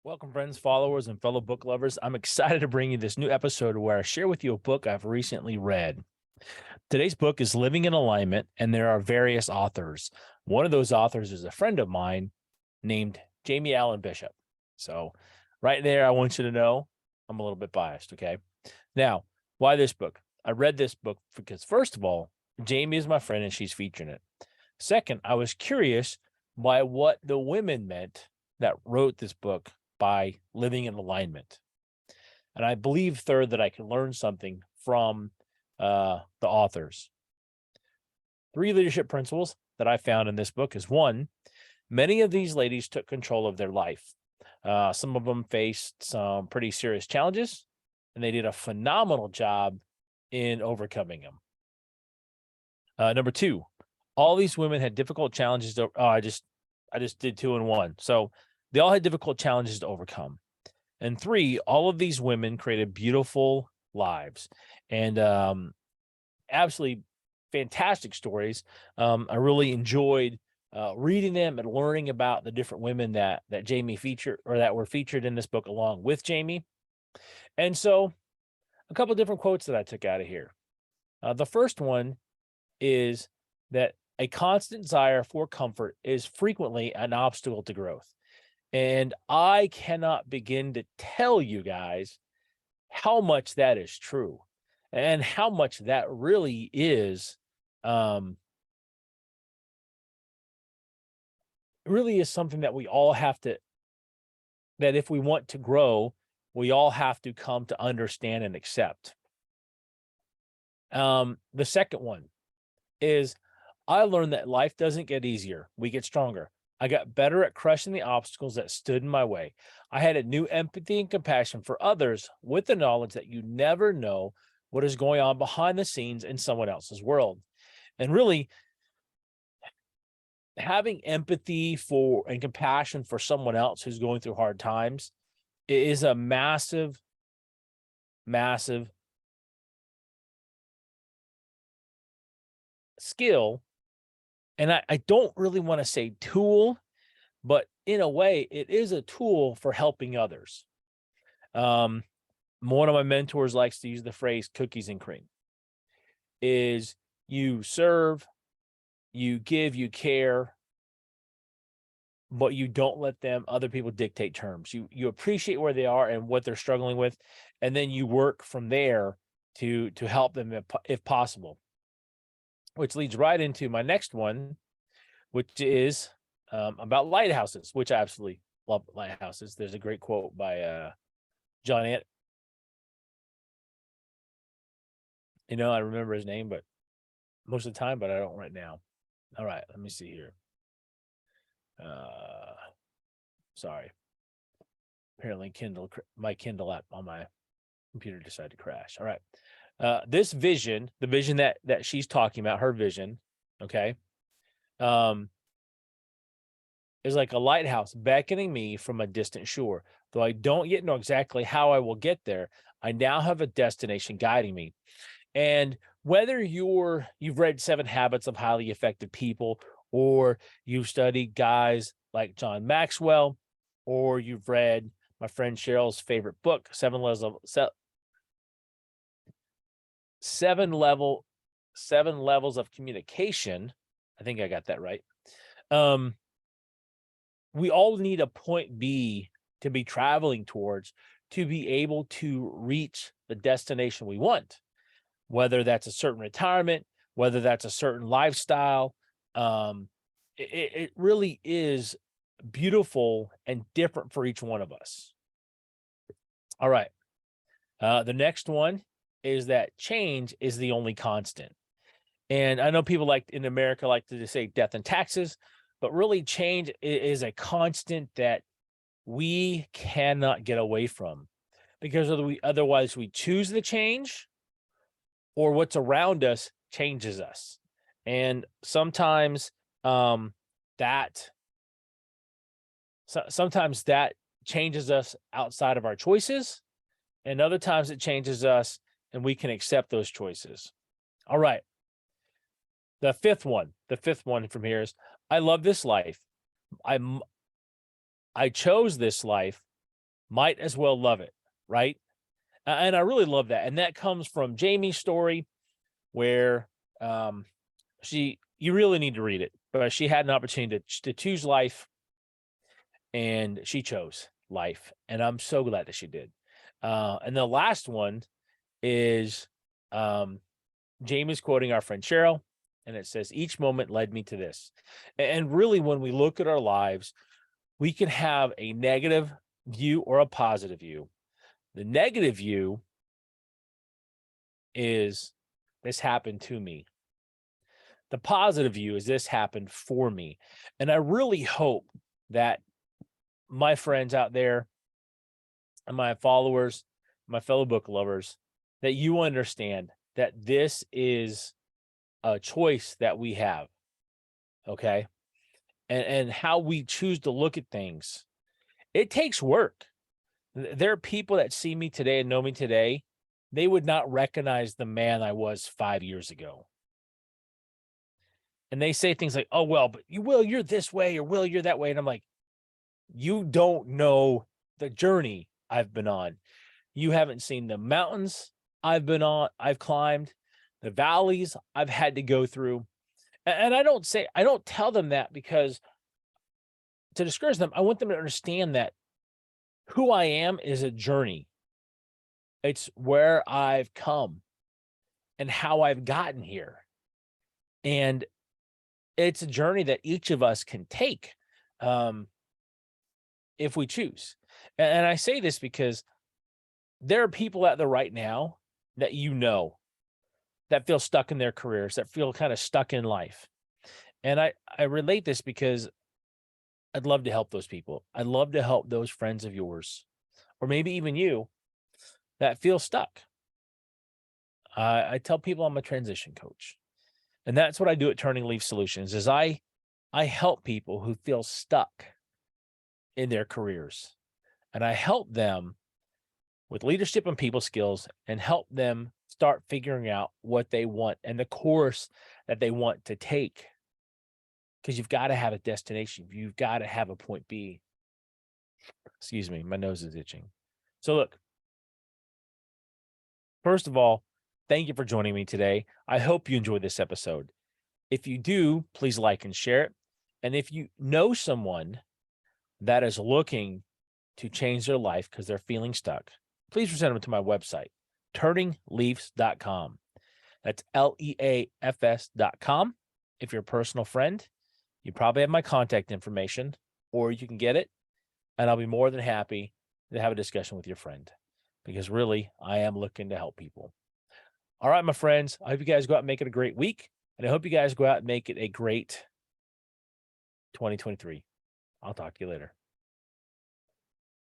Welcome, friends, followers, and fellow book lovers. I'm excited to bring you this new episode where I share with you a book I've recently read. Today's book is Living in Alignment, and there are various authors. One of those authors is a friend of mine named Jamie Allen Bishop. So, right there, I want you to know I'm a little bit biased, okay? Now, why this book? I read this book because, first of all, Jamie is my friend and she's featuring it. Second, I was curious by what the women meant that wrote this book by living in alignment. And I believe, third, that I can learn something from the authors. 3 leadership principles that I found in this book is one, many of these ladies took control of their life. Some of them faced some pretty serious challenges, and they did a phenomenal job in overcoming them. Number 2, all these women had difficult challenges. I just did 2 and 1. So they all had difficult challenges to overcome. And 3, all of these women created beautiful lives and absolutely fantastic stories. I really enjoyed reading them and learning about the different women that Jamie featured or that were featured in this book along with Jamie. And so a couple of different quotes that I took out of here. The first one is that a constant desire for comfort is frequently an obstacle to growth. And I cannot begin to tell you guys how much that is true and how much that really is something that we all have to, that if we want to grow, we all have to come to understand and accept. The second one is I learned that life doesn't get easier. We get stronger. I got better at crushing the obstacles that stood in my way. I had a new empathy and compassion for others with the knowledge that you never know what is going on behind the scenes in someone else's world. And really, having empathy for and compassion for someone else who's going through hard times is a massive, massive skill. And I don't really want to say tool, but in a way, it is a tool for helping others. One of my mentors likes to use the phrase cookies and cream. Is you serve, you give, you care, but you don't let other people dictate terms. You appreciate where they are and what they're struggling with, and then you work from there to help them if possible. Which leads right into my next one, which is about lighthouses, which I absolutely love lighthouses. There's a great quote by John Ant. I remember his name, but most of the time, but I don't right now. All right, let me see here. Sorry. Apparently my Kindle app on my computer decided to crash. All right. This vision, the vision that she's talking about, her vision, okay, is like a lighthouse beckoning me from a distant shore. Though I don't yet know exactly how I will get there, I now have a destination guiding me. And whether you've read 7 Habits of Highly Effective People, or you've studied guys like John Maxwell, or you've read my friend Cheryl's favorite book, Seven Levels of Communication. I think I got that right. We all need a point B to be traveling towards to be able to reach the destination we want, whether that's a certain retirement, whether that's a certain lifestyle. It really is beautiful and different for each one of us. All right. The next one is that change is the only constant. And I know people in America like to say death and taxes, but really change is a constant that we cannot get away from, because otherwise we choose the change, or what's around us changes us. And sometimes that changes us outside of our choices, and other times it changes us and we can accept those choices. All right. The fifth one from here is I love this life. I chose this life Might as well love it, right? And I really love that. And that comes from Jamie's story where you really need to read it, but she had an opportunity to choose life, and she chose life. And I'm so glad that she did. And the last one is um, Jamie's quoting our friend Cheryl, and it says, "Each moment led me to this." And really, when we look at our lives, we can have a negative view or a positive view. The negative view is this happened to me. The positive view is this happened for me. And I really hope that my friends out there and my followers, my fellow book lovers, that you understand that this is a choice that we have. Okay. And how we choose to look at things. It takes work. There are people that see me today and know me today. They would not recognize the man I was 5 years ago. And they say things like, "Oh, well, but you're this way, or Will, you're that way." And I'm like, you don't know the journey I've been on. You haven't seen the mountains I've been on, I've climbed, the valleys I've had to go through. And I don't tell them that because to discourage them. I want them to understand that who I am is a journey. It's where I've come and how I've gotten here. And it's a journey that each of us can take if we choose. And I say this because there are people out there right now that that feel stuck in their careers, that feel kind of stuck in life. And I relate this because I'd love to help those people. I'd love to help those friends of yours, or maybe even you, that feel stuck. I tell people I'm a transition coach. And that's what I do at Turning Leaf Solutions is I help people who feel stuck in their careers. And I help them with leadership and people skills and help them start figuring out what they want and the course that they want to take. Because you've got to have a destination. You've got to have a point B. Excuse me, my nose is itching. So look, first of all, thank you for joining me today. I hope you enjoyed this episode. If you do, please like and share it. And if you know someone that is looking to change their life because they're feeling stuck, please send them to my website, turningleafs.com. That's LEAFS.com. If you're a personal friend, you probably have my contact information, or you can get it, and I'll be more than happy to have a discussion with your friend because really, I am looking to help people. All right, my friends, I hope you guys go out and make it a great week, and I hope you guys go out and make it a great 2023. I'll talk to you later.